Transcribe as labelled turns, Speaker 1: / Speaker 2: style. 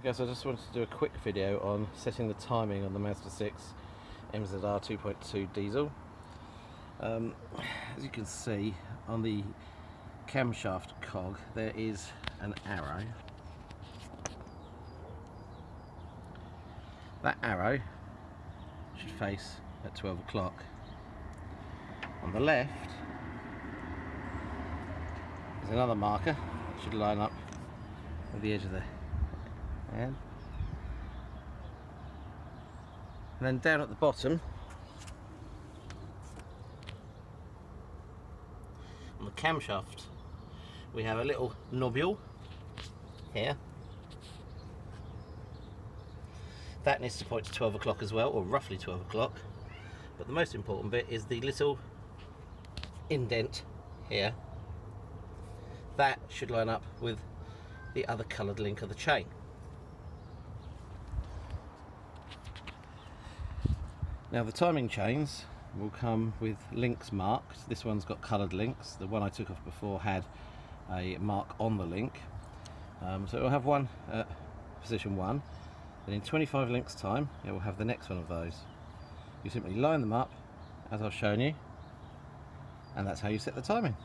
Speaker 1: Guys, I just wanted to do a quick video on setting the timing on the Mazda 6 MZR 2.2 diesel. As you can see on the camshaft cog there is an arrow. That arrow should face at 12 o'clock. On the left is another marker, should line up with the edge of the hand. And then down at the bottom on the camshaft we have a little nobule here. That needs to point to 12 o'clock as well, or roughly 12 o'clock. But the most important bit is the little indent here. That should line up with the other coloured link of the chain. Now the timing chains will come with links marked. This one's got coloured links. The one I took off before had a mark on the link. So it will have one at position 1. Then in 25 links time it will have the next one of those. You simply line them up as I've shown you, and that's how you set the timing.